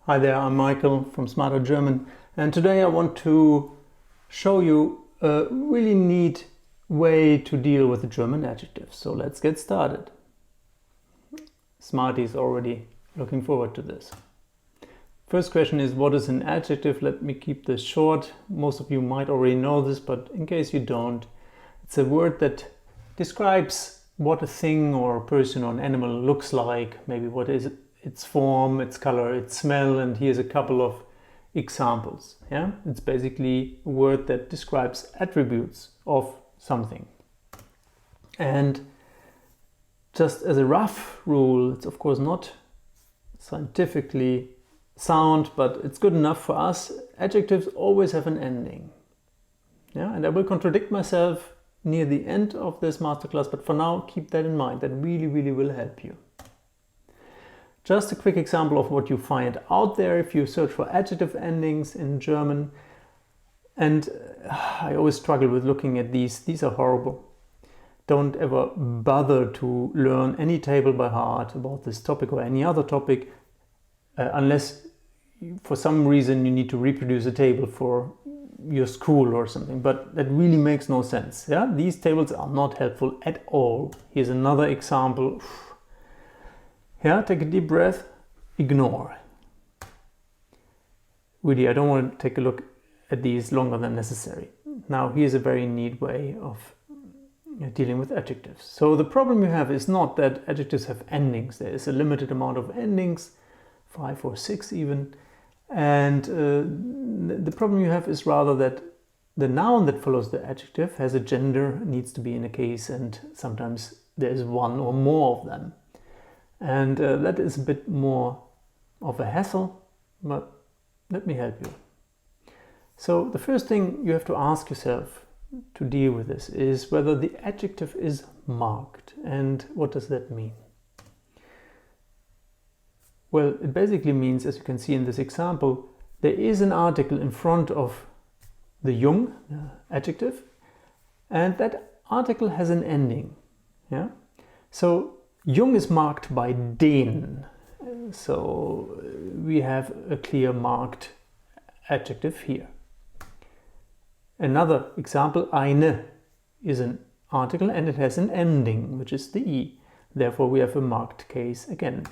Hi there, I'm Michael from Smarter German, and today I want to show you a really neat way to deal with the German adjectives. So let's get started. Smarty is already looking forward to this. First question is, what is an adjective? Let me keep this short. Most of you might already know this, but in case you don't, it's a word that describes what a thing or a person or an animal looks like, maybe what is its form, its color, its smell, and here's a couple of examples. Yeah, it's basically a word that describes attributes of something. And just as a rough rule, it's of course not scientifically sound, but it's good enough for us. Adjectives always have an ending. Yeah, and I will contradict myself near the end of this masterclass, but for now, keep that in mind. That really will help you. Just a quick example of what you find out there if you search for adjective endings in German. And I always struggle with looking at these. These are horrible. Don't ever bother to learn any table by heart about this topic or any other topic unless for some reason you need to reproduce a table for your school or something. But that really makes no sense. Yeah? These tables are not helpful at all. Here's another example. Yeah, take a deep breath, ignore. Really, I don't want to take a look at these longer than necessary. Now, here's a very neat way of dealing with adjectives. So the problem you have is not that adjectives have endings. There is a limited amount of endings, 5 or 6 even. And the problem you have is rather that the noun that follows the adjective has a gender, needs to be in a case, and sometimes there is one or more of them. And that is a bit more of a hassle, but let me help you. So the first thing you have to ask yourself to deal with this is whether the adjective is marked. And what does that mean? Well, it basically means, as you can see in this example, there is an article in front of the jung, adjective, and that article has an ending. Yeah? So jung is marked by den, so we have a clear marked adjective here. Another example, eine, is an article and it has an ending, which is the e. Therefore, we have a marked case again.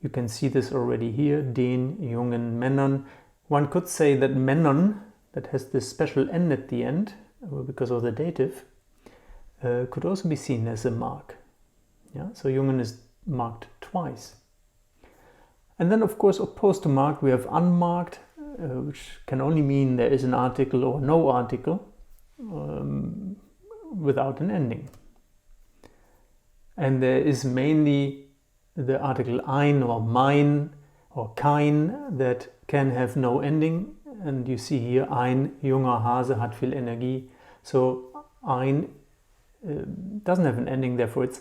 You can see this already here, den, jungen, Männern. One could say that Männern, that has this special n at the end, because of the dative, could also be seen as a mark. Yeah, so jungen is marked twice. And then, of course, opposed to marked, we have unmarked, which can only mean there is an article or no article without an ending. And there is mainly the article ein or mein or kein that can have no ending. And you see here, ein junger Hase hat viel Energie. So ein doesn't have an ending, therefore it's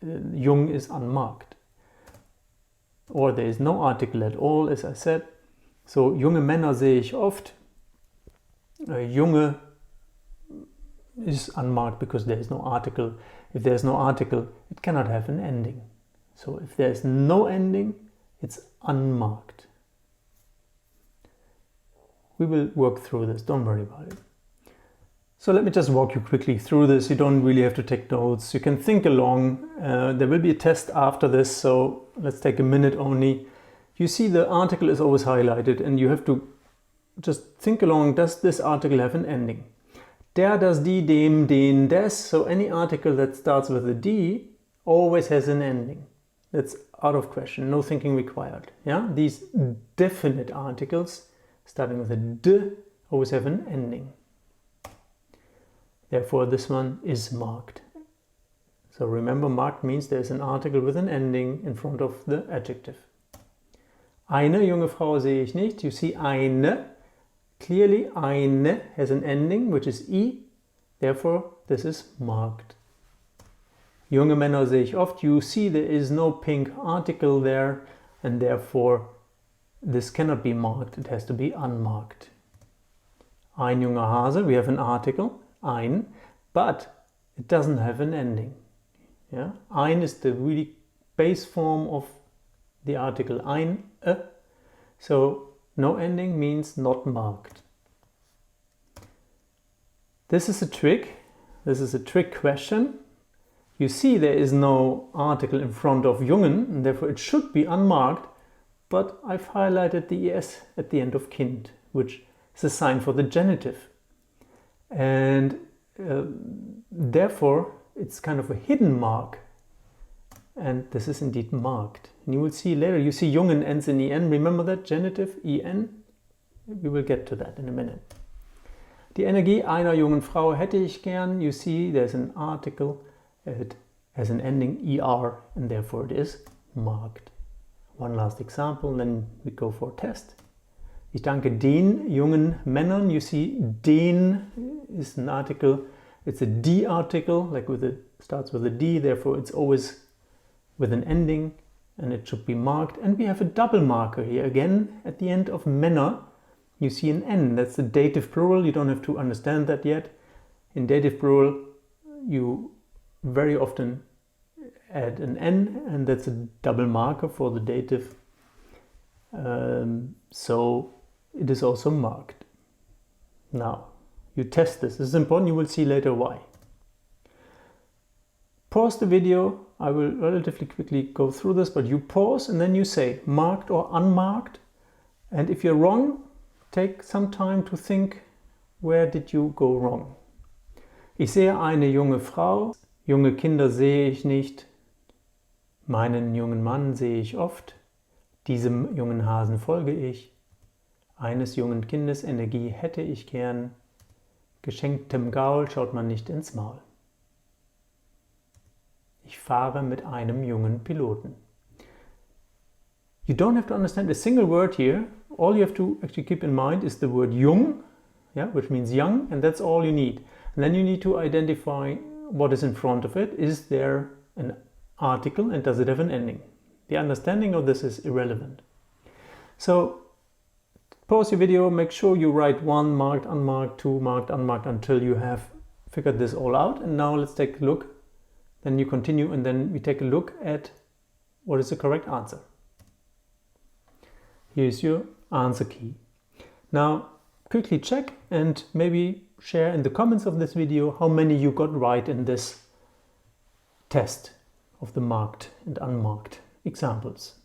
jung is unmarked. Or there is no article at all, as I said. So junge Männer sehe ich oft. Junge is unmarked because there is no article. If there is no article, it cannot have an ending. So if there is no ending, it's unmarked. We will work through this, don't worry about it. So let me just walk you quickly through this. You don't really have to take notes. You can think along. There will be a test after this, so let's take a minute only. You see the article is always highlighted and you have to just think along. Does this article have an ending? Der, das, die, dem, den, des. So any article that starts with a D always has an ending. That's out of question, no thinking required. Yeah, these definite articles starting with a D always have an ending. Therefore, this one is marked. So remember, marked means there's an article with an ending in front of the adjective. Eine junge Frau sehe ich nicht. You see eine. Clearly, eine has an ending, which is I. Therefore, this is marked. Junge Männer sehe ich oft. You see there is no pink article there, and therefore, this cannot be marked. It has to be unmarked. Ein junger Hase, we have an article. Ein, but it doesn't have an ending. Yeah? Ein is the really base form of the article ein, so no ending means not marked. This is a trick. This is a trick question. You see there is no article in front of Jungen, and therefore it should be unmarked, but I've highlighted the es at the end of Kind, which is a sign for the genitive. And therefore it's kind of a hidden mark, and this is indeed marked. And you will see later, you see Jungen ends in en, remember that genitive, en? We will get to that in a minute. Die Energie einer jungen Frau hätte ich gern. You see there's an article, it has an ending er, and therefore it is marked. One last example, then we go for a test. Ich danke den jungen Männern. You see den is an article, it's a D article, like starts with a D, therefore it's always with an ending and it should be marked. And we have a double marker here again at the end of Männer. You see an N, that's the dative plural. You don't have to understand that yet. In dative plural you very often add an N, and that's a double marker for the dative. So it is also marked. Now you test this. This is important. You will see later why. Pause the video. I will relatively quickly go through this, but you pause and then you say marked or unmarked. And if you're wrong, take some time to think, where did you go wrong? Ich sehe eine junge Frau. Junge Kinder sehe ich nicht. Meinen jungen Mann sehe ich oft. Diesem jungen Hasen folge ich. Eines jungen Kindes Energie hätte ich gern. Geschenktem Gaul schaut man nicht ins Maul. Ich fahre mit einem jungen Piloten. You don't have to understand a single word here. All you have to actually keep in mind is the word jung, yeah, which means young, and that's all you need. And then you need to identify what is in front of it. Is there an article and does it have an ending? The understanding of this is irrelevant. So pause your video, make sure you write 1 marked, unmarked, 2 marked, unmarked until you have figured this all out. And now let's take a look. Then you continue and then we take a look at what is the correct answer. Here's your answer key. Now quickly check and maybe share in the comments of this video how many you got right in this test of the marked and unmarked examples.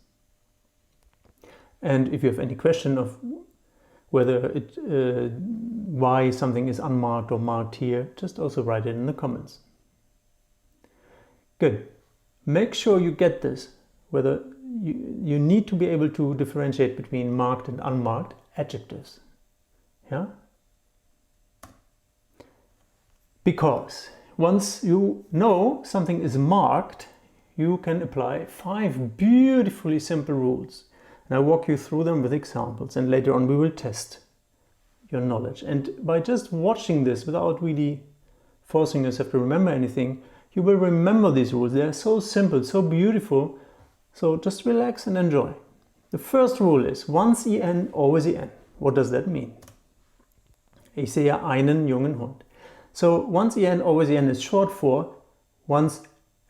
And if you have any question of whether why something is unmarked or marked here, just also write it in the comments. Good. Make sure you get this, whether you need to be able to differentiate between marked and unmarked adjectives. Yeah? Because once you know something is marked, you can apply 5 beautifully simple rules. And I'll walk you through them with examples, and later on we will test your knowledge. And by just watching this without really forcing yourself to remember anything, you will remember these rules. They are so simple, so beautiful. So just relax and enjoy. The first rule is once en, always en. What does that mean? Ich sehe einen jungen Hund. So once en, always en is short for once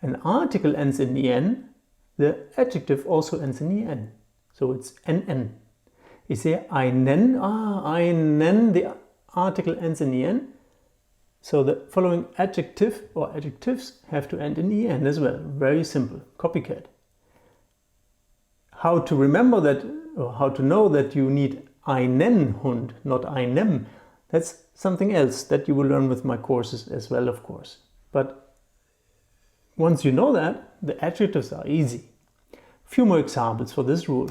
an article ends in en, the adjective also ends in en. So it's en. Ich sehe einen, einen, the article ends in en. So the following adjective or adjectives have to end in en as well. Very simple. Copycat. How to remember that, or how to know that you need einen Hund, not einem, that's something else that you will learn with my courses as well, of course. But once you know that, the adjectives are easy. A few more examples for this rule.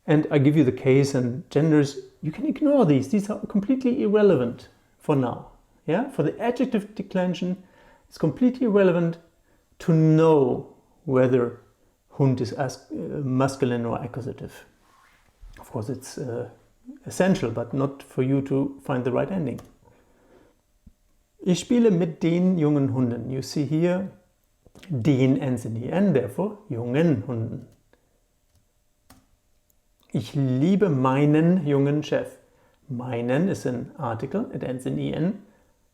And I give you the case and genders. You can ignore these. These are completely irrelevant for now. Yeah? For the adjective declension, it's completely irrelevant to know whether Hund is masculine or accusative. Of course, it's essential, but not for you to find the right ending. Ich spiele mit den jungen Hunden. You see here, den ends in en, therefore jungen Hunden. Ich liebe meinen jungen Chef. Meinen is an article, it ends in en,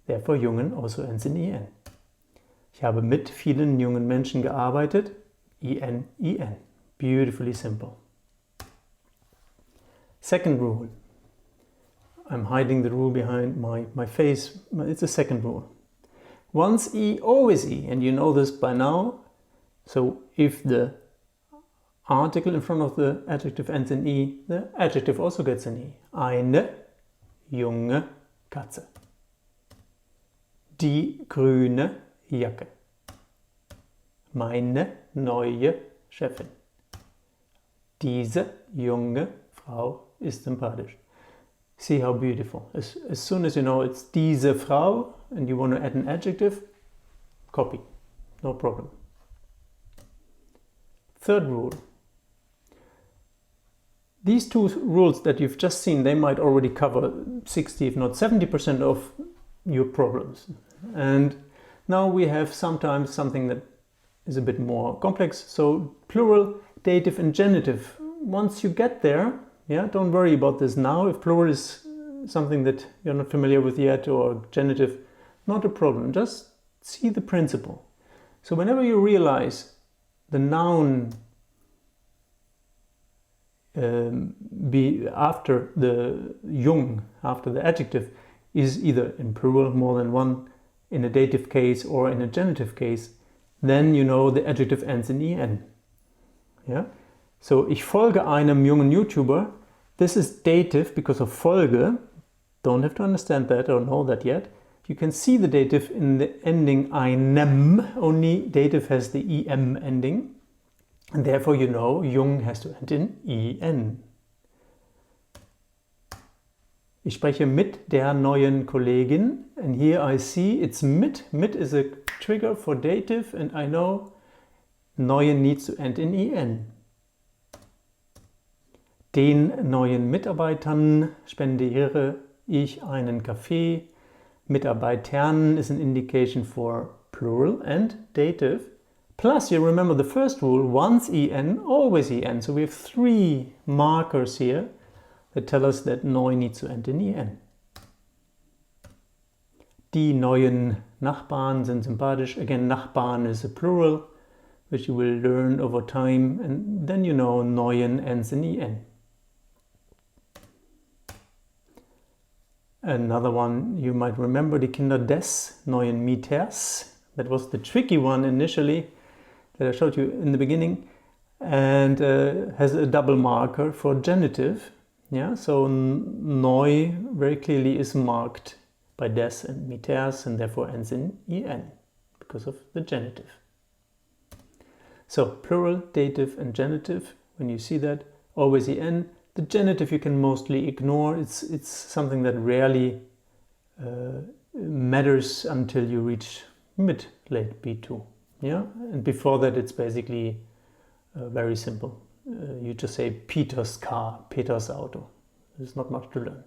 therefore jungen also ends in en. Ich habe mit vielen jungen Menschen gearbeitet. En. Beautifully simple. Second rule. I'm hiding the rule behind my face. It's a second rule. Once E, always E, and you know this by now. So if the article in front of the adjective ends in E, the adjective also gets an E. Eine junge Katze. Die grüne Jacke. Meine neue Chefin. Diese junge Frau ist sympathisch. See how beautiful. As soon as you know it's diese Frau and you want to add an adjective, copy. No problem. Third rule. These two rules that you've just seen, they might already cover 60, if not 70% of your problems. And now we have sometimes something that is a bit more complex. So plural, dative and genitive. Once you get there, yeah, don't worry about this now. If plural is something that you're not familiar with yet, or genitive, not a problem. Just see the principle. So whenever you realize the noun be after the jung, after the adjective, is either in plural, more than one, in a dative case or in a genitive case, then you know the adjective ends in en. Yeah? So, ich folge einem jungen YouTuber. This is dative because of folge. Don't have to understand that or know that yet. You can see the dative in the ending einem. Only dative has the em ending. And therefore you know jung has to end in en. Ich spreche mit der neuen Kollegin. And here I see it's mit. Mit is a trigger for dative and I know neuen needs to end in en. Den neuen Mitarbeitern spendiere ich einen Kaffee. Mitarbeitern is an indication for plural and dative. Plus, you remember the first rule, once en, always en. So we have three markers here that tell us that neu needs to end in en. Die neuen Nachbarn sind sympathisch. Again, Nachbarn is a plural, which you will learn over time. And then you know neuen ends in en. Another one you might remember, die Kinder des neuen Mieters. That was the tricky one initially that I showed you in the beginning, and has a double marker for genitive. Yeah, so neu very clearly is marked by des and Mieters and therefore ends in en because of the genitive. So plural, dative and genitive, when you see that, always en. The genitive you can mostly ignore. It's something that rarely matters until you reach mid-late B2. Yeah, and before that it's basically very simple. You just say Peter's car, Peter's Auto. There's not much to learn.